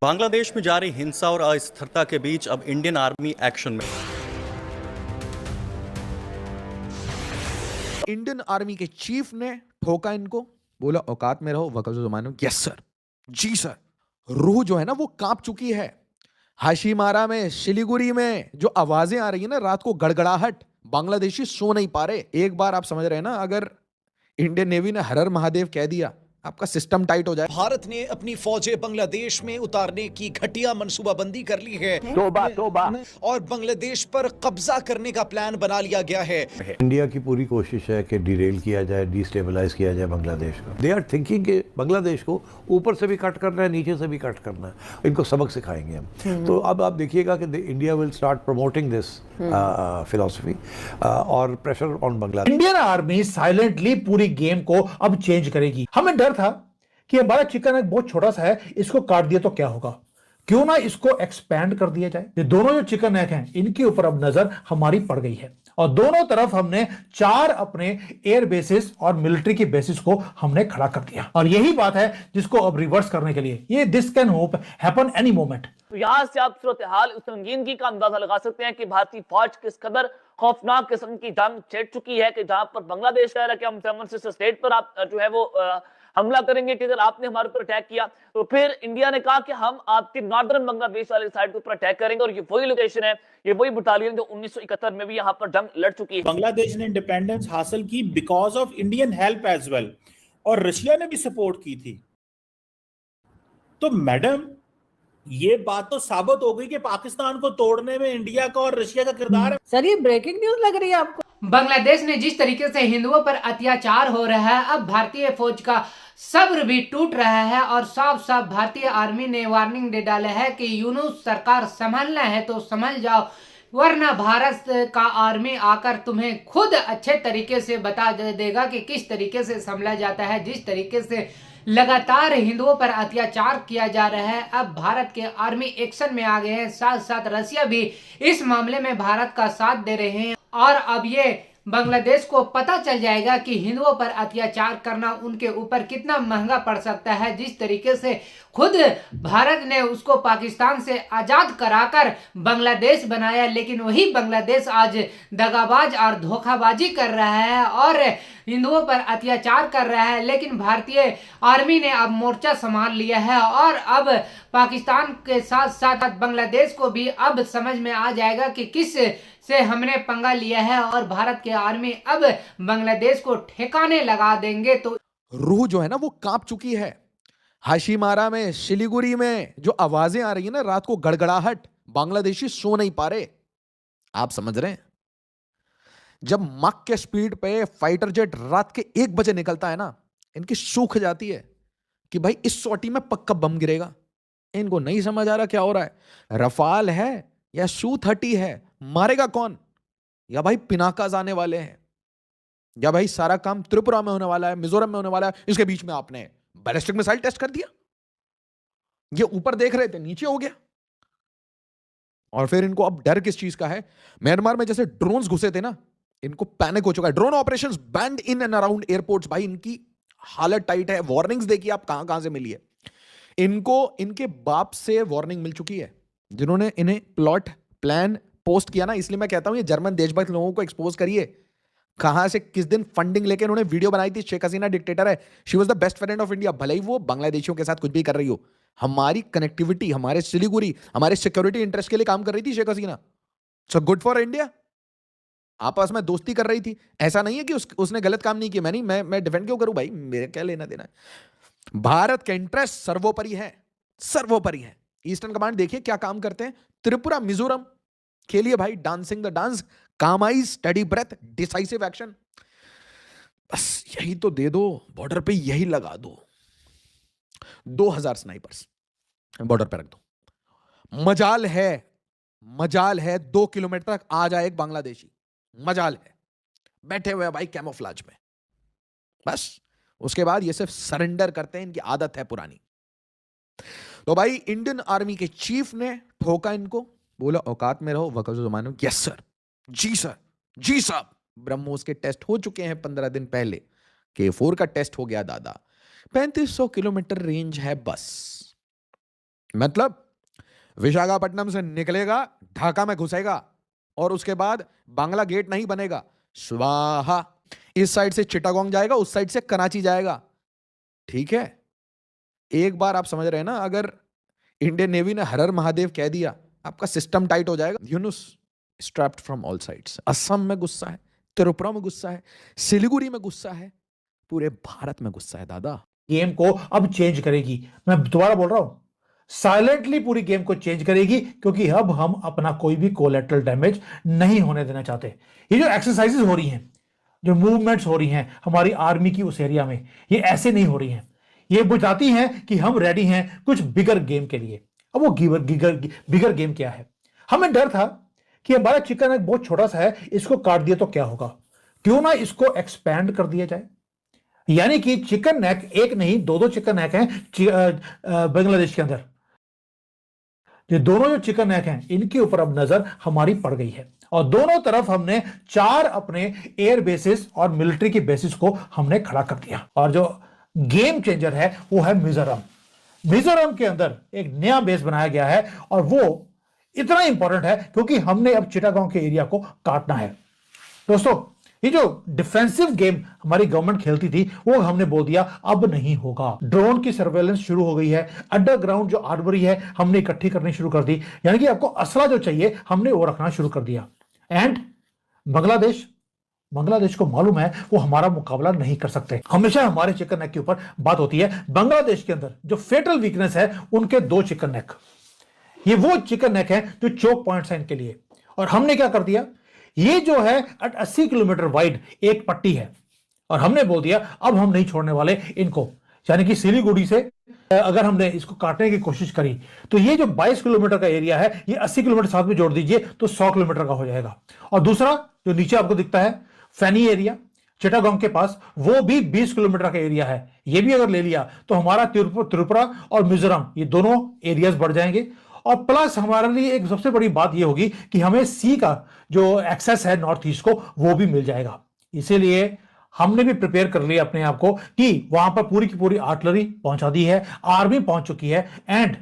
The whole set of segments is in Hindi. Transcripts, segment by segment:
बांग्लादेश में जारी हिंसा और अस्थिरता के बीच अब इंडियन आर्मी एक्शन में। इंडियन आर्मी के चीफ ने ठोका इनको, बोला औकात में रहो, वक़्त ज़माने। यस सर, जी सर। रूह जो है ना वो कांप चुकी है। हाशिमारा में, शिलीगुड़ी में जो आवाजें आ रही है ना, रात को गड़गड़ाहट, बांग्लादेशी सो नहीं पा रहे। एक बार आप समझ रहे हैं ना, अगर इंडियन नेवी ने हर हर महादेव कह दिया, आपका सिस्टम टाइट हो जाए। भारत ने अपनी फौजें बांग्लादेश में उतारने की घटिया मंसूबाबंदी कर ली है। तोबा तोबा। और बांग्लादेश पर कब्जा करने का प्लान बना लिया गया है। इंडिया की पूरी कोशिश है कि डिरेल किया जाए, डिस्टेबलाइज किया जाए बांग्लादेश को। दे आर थिंकिंग कि बांग्लादेश को ऊपर से भी कट करना है, नीचे से भी कट करना है। इनको सबक सिखाएंगे हम। तो अब आप देखिएगा कि India will start promoting this philosophy और pressure on Bangladesh. Indian army silently पूरी गेम को अब चेंज करेगी। हमें डर था कि हमारा चिकन एक बहुत छोटा सा है, इसको काट दिया तो क्या होगा, क्यों ना इसको एक्सपैंड कर दिया जाए। ये दोनों जो चिकन एग हैं, इनके ऊपर अब नजर हमारी पड़ गई है और दोनों तरफ हमने 4 अपने एयर बेसिस और मिलिट्री की बेसिस को हमने खड़ा कर दिया। और यही बात है जिसको अब रिवर्स करने के लिए ये this can hope happen any moment. तो यहाँ से आप सूरत हाल उस संगीनगी का अंदाजा लगा सकते हैं कि भारतीय फौज किस कदर खौफनाक किस्म की जंग छेड़ चुकी है कि जहां पर बांग्लादेश कह रहा है कि हम 7 सिस्टर स्टेट पर आप जो है वो हमला करेंगे कि अगर आपने हमारे ऊपर अटैक किया तो फिर इंडिया ने कहा कि हम आपके नॉर्दर्न बांग्लादेश वाले साइड के ऊपर अटैक करेंगे। और ये वही लोकेशन है, ये वही बटालियन जो 1971 में भी यहाँ पर जंग लड़ चुकी है। बांग्लादेश ने इंडिपेंडेंस हासिल की because of Indian help as well, और रशिया ने भी सपोर्ट की थी। तो मैडम ये बात तो साबित हो गई कि पाकिस्तान को तोड़ने में इंडिया का और रशिया का किरदार है। सर ये ब्रेकिंग न्यूज लग रही है आपको? बांग्लादेश में जिस तरीके से हिंदुओं पर अत्याचार हो रहा है, अब भारतीय फौज का सब्र भी टूट रहा है और साफ साफ भारतीय आर्मी ने वार्निंग दे डाला है कि यूनुस सरकार संभलना है तो संभल जाओ, वरना भारत का आर्मी आकर तुम्हें खुद अच्छे तरीके से बता देगा कि किस तरीके से संभला जाता है। जिस तरीके से लगातार हिंदुओं पर अत्याचार किया जा रहा है, अब भारत के आर्मी एक्शन में आ गए हैं। साथ साथ रशिया भी इस मामले में भारत का साथ दे रहे हैं और अब ये बांग्लादेश को पता चल जाएगा कि हिंदुओं पर अत्याचार करना उनके ऊपर कितना महंगा पड़ सकता है। जिस तरीके से खुद भारत ने उसको पाकिस्तान से आजाद कराकर बांग्लादेश बनाया, लेकिन वही बांग्लादेश आज दगाबाज और धोखाबाजी कर रहा है और हिंदुओं पर अत्याचार कर रहा है। लेकिन भारतीय आर्मी ने अब मोर्चा संभाल लिया है और अब पाकिस्तान के साथ साथ बांग्लादेश को भी अब समझ में आ जाएगा कि किस से हमने पंगा लिया है और भारत के आर्मी अब बांग्लादेश को ठिकाने लगा देंगे। तो रूह जो है ना वो कांप चुकी है। हाशिमारा में, शिलीगुड़ी में जो आवाजें आ रही है ना, रात को गड़गड़ाहट, बांग्लादेशी सो नहीं पा रहे। आप समझ रहे हैं, जब मक के स्पीड पे फाइटर जेट रात के 1 बजे निकलता है ना, इनकी सूख जाती है कि भाई इस सोटी में पक्का बम गिरेगा। इनको नहीं समझ आ रहा क्या हो रहा है, रफाल है या Su-30 है, मारेगा कौन? या भाई पिनाकाज आने वाले हैं, या भाई सारा काम त्रिपुरा में होने वाला है, मिजोरम में होने वाला है। इसके बीच में आपने बैलिस्टिक मिसाइल टेस्ट कर दिया। ये ऊपर देख रहे थे, नीचे हो गया। और फिर इनको अब डर किस चीज का है? म्यांमार में जैसे ड्रोन्स घुसे थे ना, इनको पैनिक हो चुका है। Drone operations band in and around airports. भाई इनकी हालत टाइट है। वार्निंग्स देखिए आप कहां कहां से मिली है इनको। इनके बाप से वार्निंग मिल चुकी है, जिन्होंने इन्हें प्लॉट प्लान पोस्ट किया ना। इसलिए मैं कहता हूं ये जर्मन देशभक्त लोगों को एक्सपोज करिए। कहां से किस दिन फंडिंग लेके उन्होंने वीडियो बनाई थी। शेख हसीना डिक्टेटर है, she was the best friend of India. भले ही वो बांग्लादेशियों के साथ कुछ भी कर रही हो, हमारी कनेक्टिविटी, हमारे सिलीगुड़ी, हमारे सिक्योरिटी इंटरेस्ट के लिए काम कर रही थी Sheikh Hasina. So good for India. आपस में दोस्ती कर रही थी। ऐसा नहीं है कि उसने गलत काम नहीं किया। मैं डिफेंड क्यों करूं भाई, मेरे क्या लेना देना है। भारत के इंटरेस्ट सर्वोपरि है, सर्वोपरि है। ईस्टर्न कमांड देखिए क्या काम करते हैं। त्रिपुरा, मिजोरम, खेलिए भाई dancing the dance, calm eyes, steady breath, decisive action. बस यही तो दे दो, बॉर्डर पे यही लगा दो। 2000 स्नाइपर्स बॉर्डर पे रख दो। मजाल है 2 किलोमीटर तक आ जाए एक बांग्लादेशी। मजाल है, बैठे हुए भाई कैमोफ्लाज में। बस उसके बाद ये सिर्फ सरेंडर करते हैं, इनकी आदत है पुरानी। तो भाई इंडियन आर्मी के चीफ ने ठोका इनको, बोला औकात में रहो, वक़्त ज़माने। यस सर, जी सर, जी साहब। ब्रह्मोस के टेस्ट हो चुके हैं 15 दिन पहले। K4 का टेस्ट हो गया दादा। 3500 किलोमीटर रेंज है बस। मतलब विशाखापट्टनम से निकलेगा, ढाका में घुसेगा और उसके बाद बांग्ला गेट नहीं बनेगा, स्वाहा। इस साइड से चिटागोंग जाएगा, उस साइड से कराची जाएगा। ठीक है, एक बार आप समझ रहे हैं ना, अगर इंडियन नेवी ने हर हर महादेव कह दिया, आपका सिस्टम टाइट हो जाएगा। Yunus strapped from all sides. Assam में गुस्सा है, त्रिपुरा में गुस्सा है, सिलीगुड़ी में गुस्सा है, पूरे भारत में गुस्सा है दादा। गेम को अब चेंज करेगी। मैं दोबारा बोल रहा हूं, साइलेंटली पूरी गेम को चेंज करेगी, क्योंकि अब हम अपना कोई भी कोलेटरल डैमेज नहीं होने देना चाहते। ये जो एक्सरसाइजेस हो रही हैं, जो मूवमेंट्स हो रही हैं हमारी आर्मी की उस एरिया में, ये ऐसे नहीं हो रही हैं। ये बताती हैं कि हम रेडी हैं कुछ बिगर गेम के लिए। अब वो बिगर गेम क्या है? हमें डर था कि हमारा चिकन एग बहुत छोटा सा है, इसको काट दिया तो क्या होगा, क्यों ना इसको एक्सपैंड कर दिया जाए। यानी कि चिकन नेक एक नहीं, दो चिकन नेक हैं बांग्लादेश के अंदर। ये दोनों जो चिकन नेक हैं, इनके ऊपर अब नजर हमारी पड़ गई है और दोनों तरफ हमने 4 अपने एयर बेसिस और मिलिट्री की बेसिस को हमने खड़ा कर दिया। और जो गेम चेंजर है वो है मिजोरम। मिजोरम के अंदर एक नया बेस बनाया गया है और वो इतना इंपॉर्टेंट है क्योंकि हमने अब चिटागोंग के एरिया को काटना है। दोस्तों, ये जो डिफेंसिव गेम हमारी गवर्नमेंट खेलती थी वो हमने बोल दिया अब नहीं होगा। ड्रोन की सर्वेलेंस शुरू हो गई है, अंडरग्राउंड जो आर्मरी है हमने इकट्ठी करनी शुरू कर दी। यानी कि आपको असला जो चाहिए हमने वो रखना शुरू कर दिया। एंड बांग्लादेश को मालूम है वो हमारा मुकाबला नहीं कर सकते। हमेशा हमारे चिकन नेक के ऊपर बात होती है। बांग्लादेश के अंदर जो फेटल वीकनेस है उनके 2 चिकन नेक, ये वो चिकन नेक है जो चोक पॉइंट्स हैं इनके लिए। और हमने क्या कर दिया, ये जो है 80 किलोमीटर वाइड एक पट्टी है और हमने बोल दिया अब हम नहीं छोड़ने वाले इनको। यानी कि सिलीगुड़ी से अगर हमने इसको काटने की कोशिश करी तो ये जो 22 किलोमीटर का एरिया है, ये 80 किलोमीटर साथ में जोड़ दीजिए तो 100 किलोमीटर का हो जाएगा। और दूसरा जो नीचे आपको दिखता है फैनी एरिया चिटागोंग के पास, वो भी 20 किलोमीटर का एरिया है। ये भी अगर ले लिया तो हमारा त्रिपुरा और मिजोरम ये दोनों एरियाज बढ़ जाएंगे। और प्लस हमारे लिए एक सबसे बड़ी बात यह होगी कि हमें सी का जो एक्सेस है नॉर्थ ईस्ट को वो भी मिल जाएगा। इसीलिए हमने भी प्रिपेयर कर लिया अपने आप को कि वहां पर पूरी की पूरी आर्टिलरी पहुंचा दी है, आर्मी पहुंच चुकी है एंड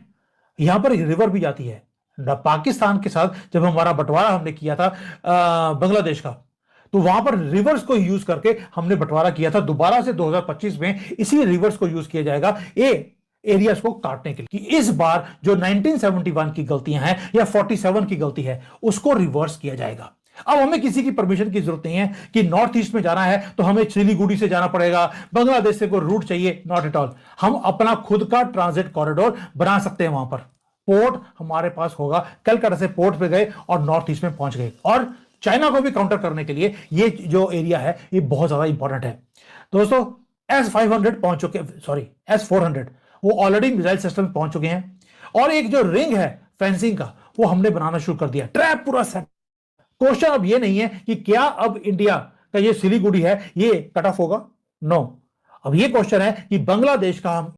यहां पर रिवर भी जाती है। पाकिस्तान के साथ जब हमारा बंटवारा हमने किया था बांग्लादेश का, तो वहां पर रिवर्स को यूज करके हमने बंटवारा किया था। दोबारा से 2025 में इसी रिवर्स को यूज किया जाएगा एरियाज को काटने के लिए। कि इस बार जो 1971 की गलतियां हैं या 47 की गलती है उसको रिवर्स किया जाएगा। अब हमें किसी की परमिशन की जरूरत नहीं है कि नॉर्थ ईस्ट में जाना है तो हमें सिलीगुड़ी से जाना पड़ेगा, बांग्लादेश से कोई रूट चाहिए, नॉट एट ऑल। हम अपना खुद का ट्रांजिट कॉरिडोर बना सकते हैं। वहां पर पोर्ट हमारे पास होगा। कलकत्ता से पोर्ट पे गए और नॉर्थ ईस्ट में पहुंच गए। और चाइना को भी काउंटर करने के लिए ये जो एरिया है ये बहुत ज्यादा इंपॉर्टेंट है। दोस्तों, S-500 पहुंच चुके, सॉरी S-400 वो ऑलरेडी मिसाइल सिस्टम में पहुंच चुके हैं। और एक जो रिंग है फेंसिंग का वो हमने बनाना शुरू कर दिया। ट्रैप पूरा सेट। क्वेश्चन अब ये नहीं है कि क्या अब इंडिया का ये सिलीगुड़ी है ये कट ऑफ होगा, नो। अब ये क्वेश्चन है कि बांग्लादेश का हम